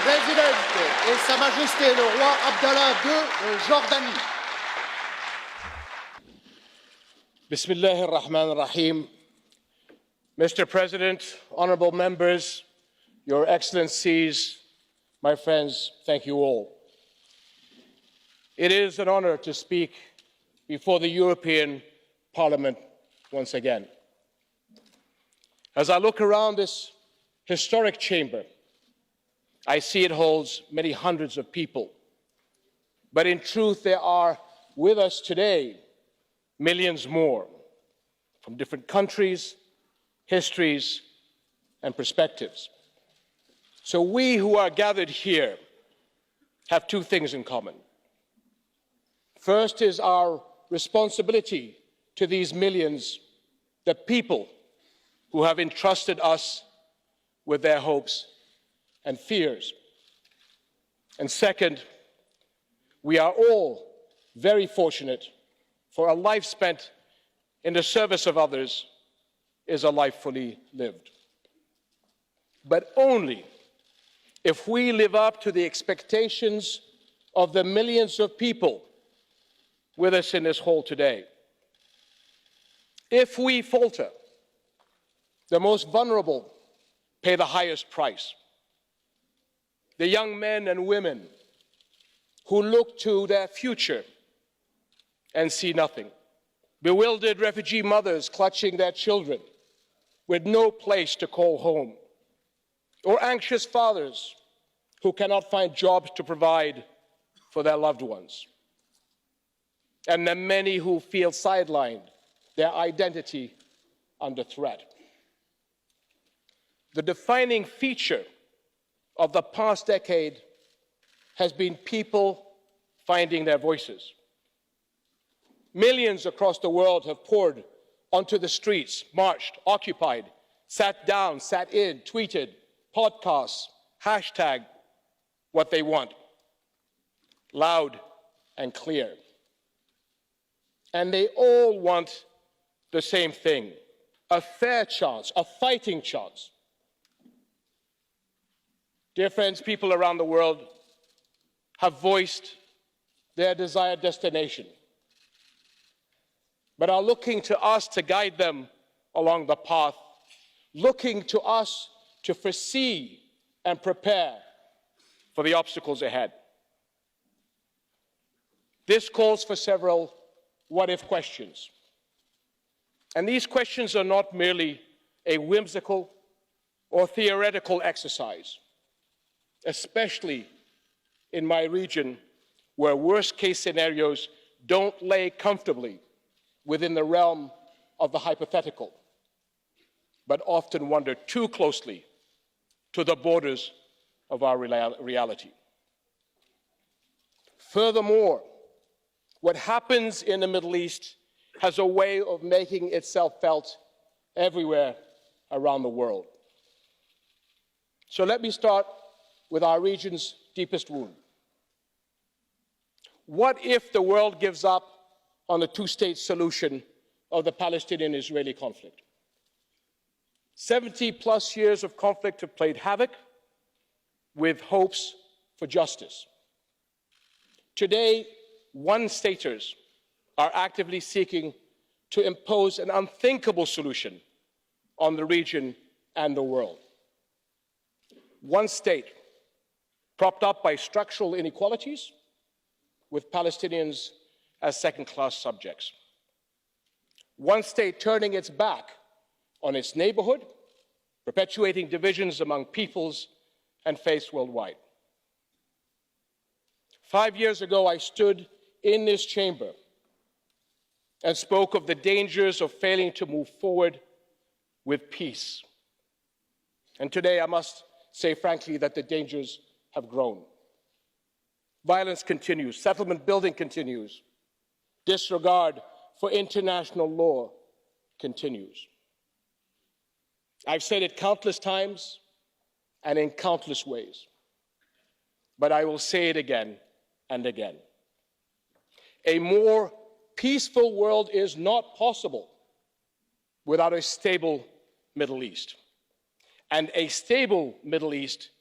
Présidente et Sa Majesté le roi Abdallah II de Jordanie. Bismillah ar-Rahman ar-Rahim. Mr. President, honorable members, Your Excellencies, my friends, thank you all. It is an honor to speak before the European Parliament once again. As I look around this historic chamber, I see it holds many hundreds of people. But in truth, there are with us today millions more from different countries, histories, and perspectives. So we who are gathered here have two things in common. First is our responsibility to these millions, the people who have entrusted us with their hopes and fears. And second, we are all very fortunate, for a life spent in the service of others is a life fully lived. But only if we live up to the expectations of the millions of people with us in this hall today. If we falter, the most vulnerable pay the highest price. The young men and women who look to their future and see nothing. Bewildered refugee mothers clutching their children with no place to call home. Or anxious fathers who cannot find jobs to provide for their loved ones. And the many who feel sidelined, their identity under threat. The defining feature of the past decade has been people finding their voices. Millions across the world have poured onto the streets, marched, occupied, sat down, sat in, tweeted, podcasts, hashtag what they want, loud and clear. And they all want the same thing, a fair chance, a fighting chance. Dear friends, people around the world have voiced their desired destination, but are looking to us to guide them along the path, looking to us to foresee and prepare for the obstacles ahead. This calls for several what-if questions. And these questions are not merely a whimsical or theoretical exercise, especially in my region where worst-case scenarios don't lay comfortably within the realm of the hypothetical, but often wander too closely to the borders of our reality. Furthermore, what happens in the Middle East has a way of making itself felt everywhere around the world. So let me start with our region's deepest wound. What if the world gives up on the two-state solution of the Palestinian-Israeli conflict? 70+ years of conflict have played havoc with hopes for justice. Today, one-staters are actively seeking to impose an unthinkable solution on the region and the world. One state, propped up by structural inequalities, with Palestinians as second-class subjects. One state turning its back on its neighborhood, perpetuating divisions among peoples and faiths worldwide. 5 years ago, I stood in this chamber and spoke of the dangers of failing to move forward with peace. And today, I must say frankly that the dangers have grown. Violence continues, settlement building continues, disregard for international law continues. I've said it countless times and in countless ways, but I will say it again and again. A more peaceful world is not possible without a stable Middle East. And a stable Middle East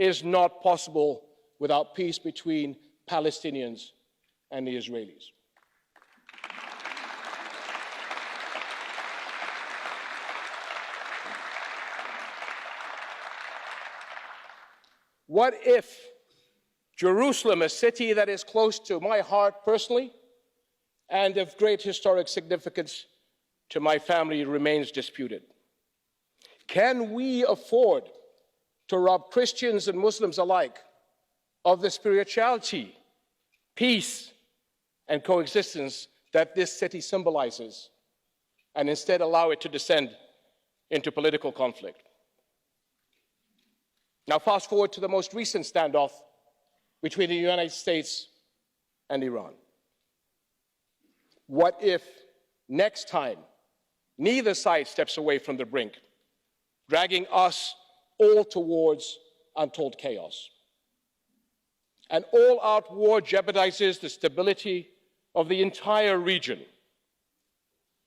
is not possible without peace between Palestinians and the Israelis. What if Jerusalem, a city that is close to my heart personally and of great historic significance to my family, remains disputed? Can we afford to rob Christians and Muslims alike of the spirituality, peace, and coexistence that this city symbolizes, and instead allow it to descend into political conflict? Now, fast forward to the most recent standoff between the United States and Iran. What if next time neither side steps away from the brink, dragging us all towards untold chaos? An all-out war jeopardizes the stability of the entire region.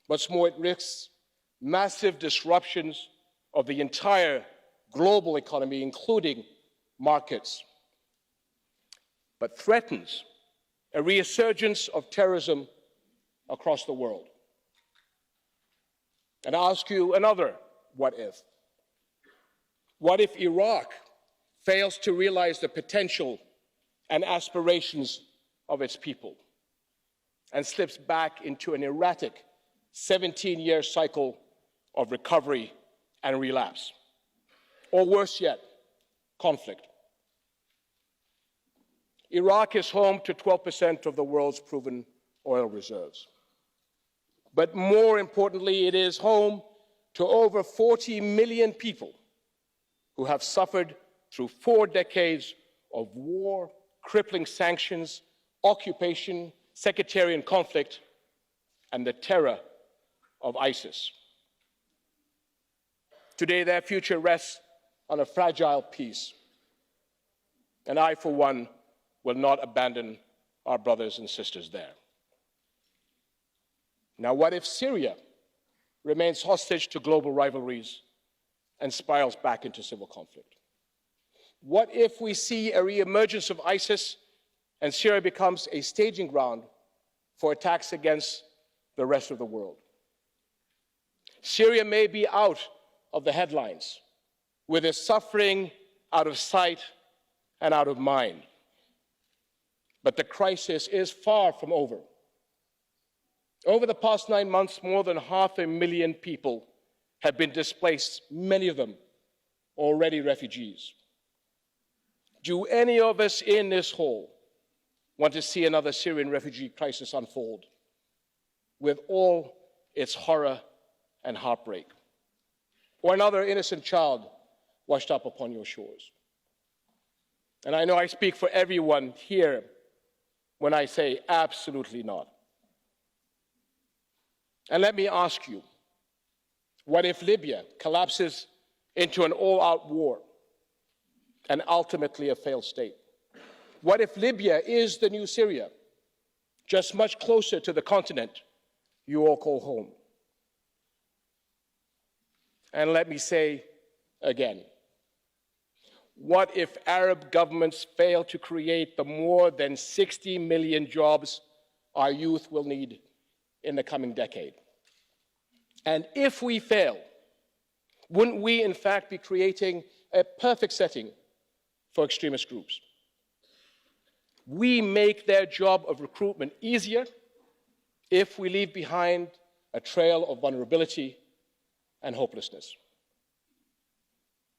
What's more, it risks massive disruptions of the entire global economy, including markets, but threatens a resurgence of terrorism across the world. And I ask you another what if. What if Iraq fails to realize the potential and aspirations of its people and slips back into an erratic 17-year cycle of recovery and relapse? Or worse yet, conflict. Iraq is home to 12% of the world's proven oil reserves. But more importantly, it is home to over 40 million people who have suffered through 4 decades of war, crippling sanctions, occupation, sectarian conflict, and the terror of ISIS. Today, their future rests on a fragile peace. And I, for one, will not abandon our brothers and sisters there. Now, what if Syria remains hostage to global rivalries and spirals back into civil conflict? What if we see a reemergence of ISIS and Syria becomes a staging ground for attacks against the rest of the world? Syria may be out of the headlines, with its suffering out of sight and out of mind. But the crisis is far from over. Over the past 9 months, more than 500,000 people have been displaced, many of them already refugees. Do any of us in this hall want to see another Syrian refugee crisis unfold with all its horror and heartbreak? Or another innocent child washed up upon your shores? And I know I speak for everyone here when I say absolutely not. And let me ask you, what if Libya collapses into an all-out war and ultimately a failed state? What if Libya is the new Syria, just much closer to the continent you all call home? And let me say again, what if Arab governments fail to create the more than 60 million jobs our youth will need in the coming decade? And if we fail, wouldn't we in fact be creating a perfect setting for extremist groups? We make their job of recruitment easier if we leave behind a trail of vulnerability and hopelessness.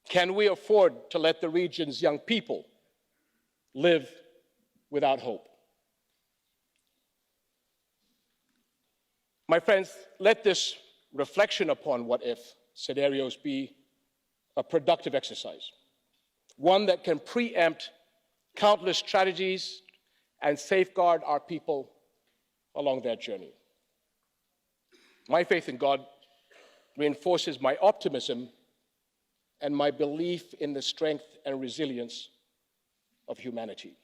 Can we afford to let the region's young people live without hope? My friends, let this reflection upon what if scenarios be a productive exercise, one that can preempt countless tragedies and safeguard our people along their journey. My faith in God reinforces my optimism and my belief in the strength and resilience of humanity.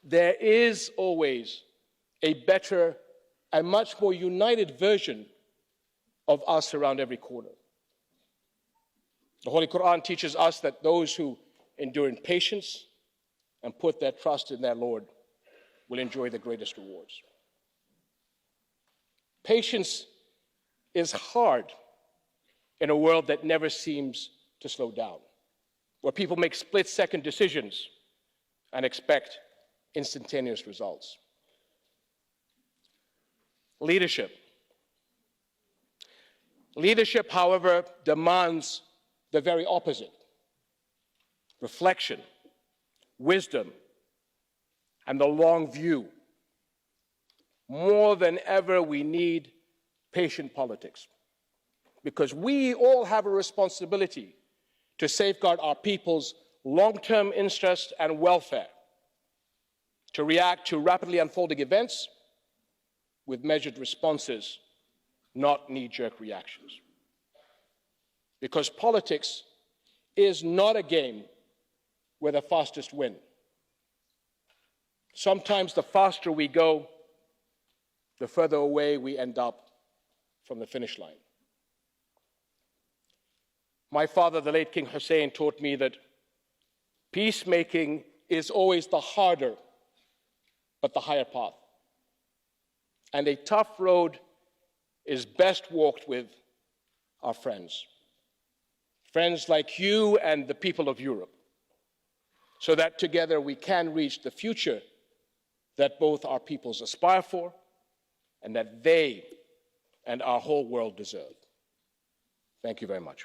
There is always a better and much more united version of us around every corner. The Holy Quran teaches us that those who enduring patience and put their trust in their Lord will enjoy the greatest rewards. Patience is hard in a world that never seems to slow down, where people make split-second decisions and expect instantaneous results. Leadership. Leadership, however, demands the very opposite: reflection, wisdom, and the long view. More than ever, we need patient politics, because we all have a responsibility to safeguard our people's long-term interests and welfare, to react to rapidly unfolding events with measured responses, not knee-jerk reactions. Because politics is not a game where the fastest win. Sometimes the faster we go, the further away we end up from the finish line. My father, the late King Hussein, taught me that peacemaking is always the harder but the higher path. And a tough road is best walked with our friends. Friends like you and the people of Europe, so that together we can reach the future that both our peoples aspire for and that they and our whole world deserve. Thank you very much.